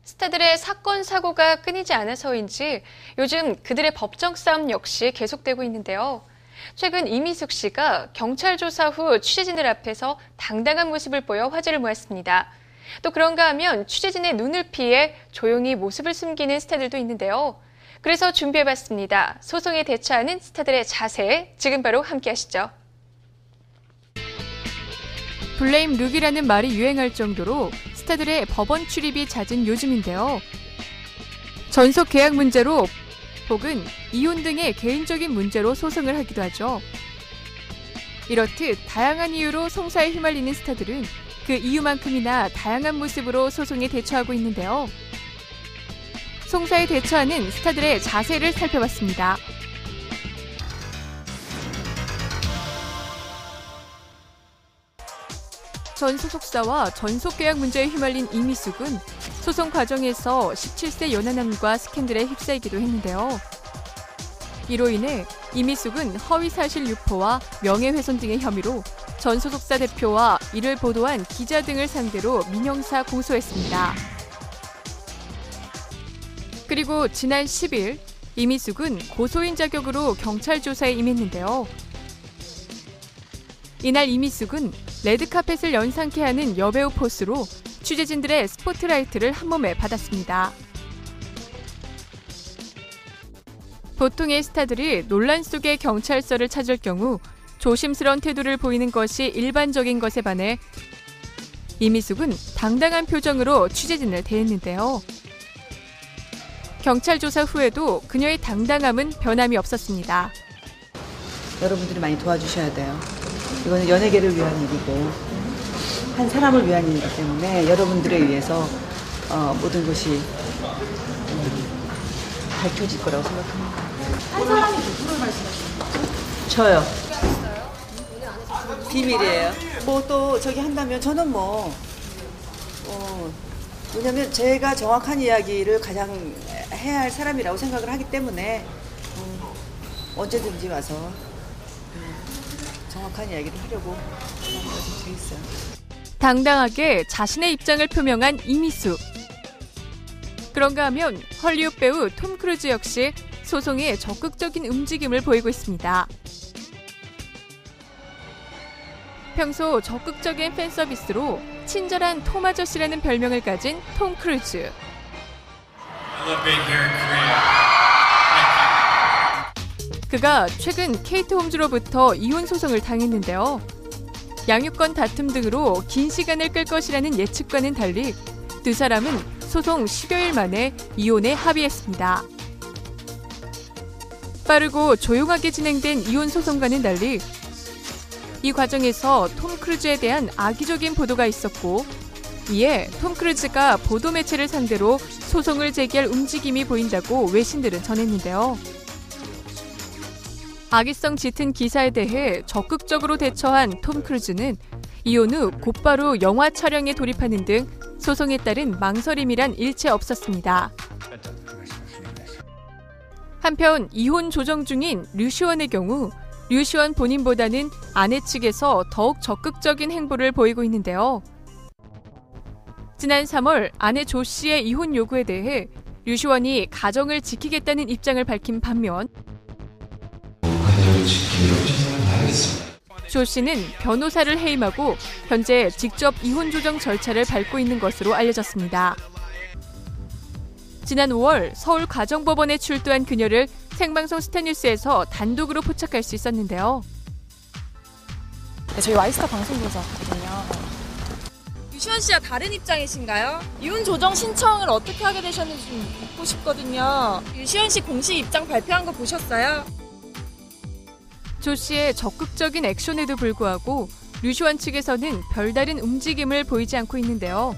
스타들의 사건, 사고가 끊이지 않아서인지 요즘 그들의 법정 싸움 역시 계속되고 있는데요. 최근 이미숙 씨가 경찰 조사 후 취재진들 앞에서 당당한 모습을 보여 화제를 모았습니다. 또 그런가 하면 취재진의 눈을 피해 조용히 모습을 숨기는 스타들도 있는데요. 그래서 준비해봤습니다. 소송에 대처하는 스타들의 자세, 지금 바로 함께 하시죠. 블레임 룩이라는 말이 유행할 정도로 스타들의 법원 출입이 잦은 요즘인데요. 전속 계약 문제로 혹은 이혼 등의 개인적인 문제로 소송을 하기도 하죠. 이렇듯 다양한 이유로 송사에 휘말리는 스타들은 그 이유만큼이나 다양한 모습으로 소송에 대처하고 있는데요. 송사에 대처하는 스타들의 자세를 살펴봤습니다. 전 소속사와 전속 계약 문제에 휘말린 이미숙은 소송 과정에서 17세 연하남과 스캔들에 휩싸이기도 했는데요. 이로 인해 이미숙은 허위사실 유포와 명예훼손 등의 혐의로 전 소속사 대표와 이를 보도한 기자 등을 상대로 민형사 고소했습니다. 그리고 지난 10일 이미숙은 고소인 자격으로 경찰 조사에 임했는데요. 이날 이미숙은 레드카펫을 연상케 하는 여배우 포스로 취재진들의 스포트라이트를 한몸에 받았습니다. 보통의 스타들이 논란 속의 경찰서를 찾을 경우 조심스러운 태도를 보이는 것이 일반적인 것에 반해 이미숙은 당당한 표정으로 취재진을 대했는데요. 경찰 조사 후에도 그녀의 당당함은 변함이 없었습니다. 여러분들이 많이 도와주셔야 돼요. 이거는 연예계를 위한 일이고 한 사람을 위한 일이기 때문에 여러분들에 의해서 모든 것이 밝혀질 거라고 생각합니다. 한 사람이 누구를 말씀하시는 거죠? 저요. 비밀이에요. 뭐 또 저기 한다면 저는 왜냐면 제가 정확한 이야기를 가장 해야 할 사람이라고 생각을 하기 때문에 언제든지 와서 정확한 이야기를 하려고 돼 있어요. 당당하게 자신의 입장을 표명한 이미숙. 그런가 하면 헐리우드 배우 톰 크루즈 역시 소송에 적극적인 움직임을 보이고 있습니다. 평소 적극적인 팬 서비스로 친절한 톰 아저씨라는 별명을 가진 톰 크루즈. 그가 최근 케이트 홈즈로부터 이혼 소송을 당했는데요. 양육권 다툼 등으로 긴 시간을 끌 것이라는 예측과는 달리 두 사람은 소송 10여일 만에 이혼에 합의했습니다. 빠르고 조용하게 진행된 이혼 소송과는 달리 이 과정에서 톰 크루즈에 대한 악의적인 보도가 있었고 이에 톰 크루즈가 보도 매체를 상대로 소송을 제기할 움직임이 보인다고 외신들은 전했는데요. 악의성 짙은 기사에 대해 적극적으로 대처한 톰 크루즈는 이혼 후 곧바로 영화 촬영에 돌입하는 등 소송에 따른 망설임이란 일체 없었습니다. 한편 이혼 조정 중인 류시원의 경우 류시원 본인보다는 아내 측에서 더욱 적극적인 행보를 보이고 있는데요. 지난 3월 아내 조 씨의 이혼 요구에 대해 류시원이 가정을 지키겠다는 입장을 밝힌 반면 조 씨는 변호사를 해임하고 현재 직접 이혼 조정 절차를 밟고 있는 것으로 알려졌습니다. 지난 5월 서울 가정법원에 출두한 그녀를 생방송 스타뉴스에서 단독으로 포착할 수 있었는데요. 네, 저희 와이스타 방송국에서거든요. 유시원 씨와 다른 입장이신가요? 이혼 조정 신청을 어떻게 하게 되셨는지 좀 묻고 싶거든요. 유시원 씨 공식 입장 발표한 거 보셨어요? 조 씨의 적극적인 액션에도 불구하고 류시원 측에서는 별다른 움직임을 보이지 않고 있는데요.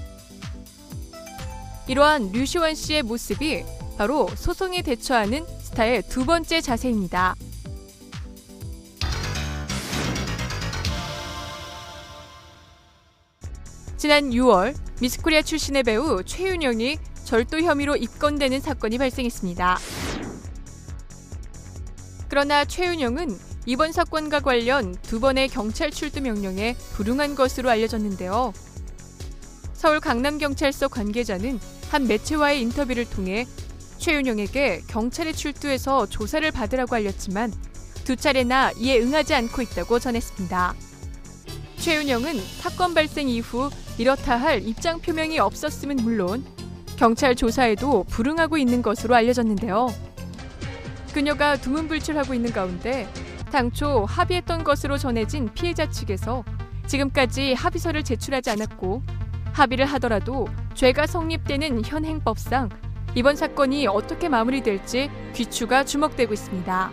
이러한 류시원 씨의 모습이 바로 소송에 대처하는 스타의 두 번째 자세입니다. 지난 6월 미스코리아 출신의 배우 최윤영이 절도 혐의로 입건되는 사건이 발생했습니다. 그러나 최윤영은 이번 사건과 관련 두 번의 경찰 출두 명령에 불응한 것으로 알려졌는데요. 서울 강남경찰서 관계자는 한 매체와의 인터뷰를 통해 최윤영에게 경찰에 출두해서 조사를 받으라고 알렸지만 2차례나 이에 응하지 않고 있다고 전했습니다. 최윤영은 사건 발생 이후 이렇다 할 입장 표명이 없었음은 물론 경찰 조사에도 불응하고 있는 것으로 알려졌는데요. 그녀가 두문불출하고 있는 가운데 당초 합의했던 것으로 전해진 피해자 측에서 지금까지 합의서를 제출하지 않았고 합의를 하더라도 죄가 성립되는 현행법상 이번 사건이 어떻게 마무리될지 귀추가 주목되고 있습니다.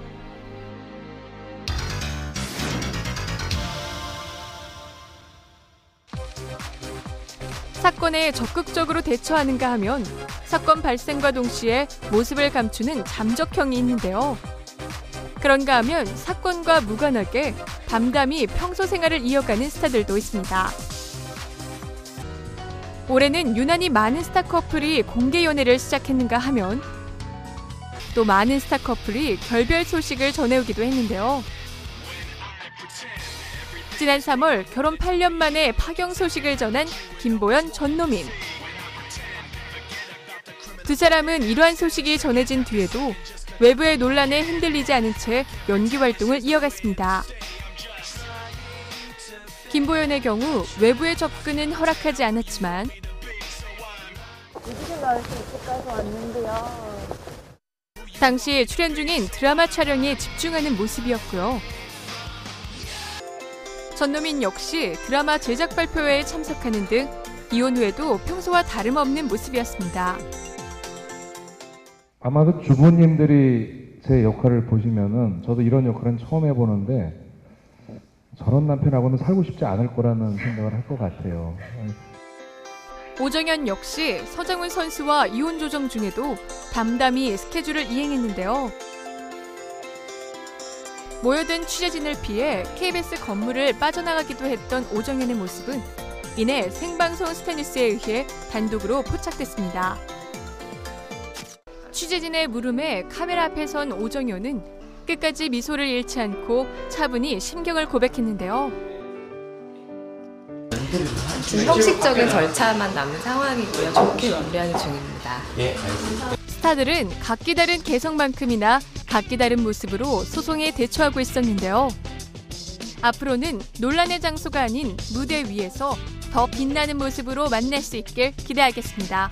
사건에 적극적으로 대처하는가 하면 사건 발생과 동시에 모습을 감추는 잠적형이 있는데요. 그런가 하면 사건과 무관하게 담담히 평소 생활을 이어가는 스타들도 있습니다. 올해는 유난히 많은 스타 커플이 공개 연애를 시작했는가 하면 또 많은 스타 커플이 결별 소식을 전해오기도 했는데요. 지난 3월 결혼 8년 만에 파경 소식을 전한 김보연, 전노민. 두 사람은 이러한 소식이 전해진 뒤에도 외부의 논란에 흔들리지 않은 채 연기 활동을 이어갔습니다. 김보연의 경우 외부의 접근은 허락하지 않았지만 당시 출연 중인 드라마 촬영에 집중하는 모습이었고요. 전노민 역시 드라마 제작 발표회에 참석하는 등 이혼 후에도 평소와 다름없는 모습이었습니다. 아마도 주부님들이 제 역할을 보시면은 저도 이런 역할은 처음 해보는데 저런 남편하고는 살고 싶지 않을 거라는 생각을 할 것 같아요. 오정연 역시 서장훈 선수와 이혼 조정 중에도 담담히 스케줄을 이행했는데요. 모여든 취재진을 피해 KBS 건물을 빠져나가기도 했던 오정연의 모습은 이내 생방송 스타뉴스에 의해 단독으로 포착됐습니다. 취재진의 물음에 카메라 앞에 선 오정연은 끝까지 미소를 잃지 않고 차분히 심경을 고백했는데요. 형식적인 절차만 남은 상황이고요. 좋게 준비하는 중입니다. 스타들은 각기 다른 개성만큼이나 각기 다른 모습으로 소송에 대처하고 있었는데요. 앞으로는 논란의 장소가 아닌 무대 위에서 더 빛나는 모습으로 만날 수 있길 기대하겠습니다.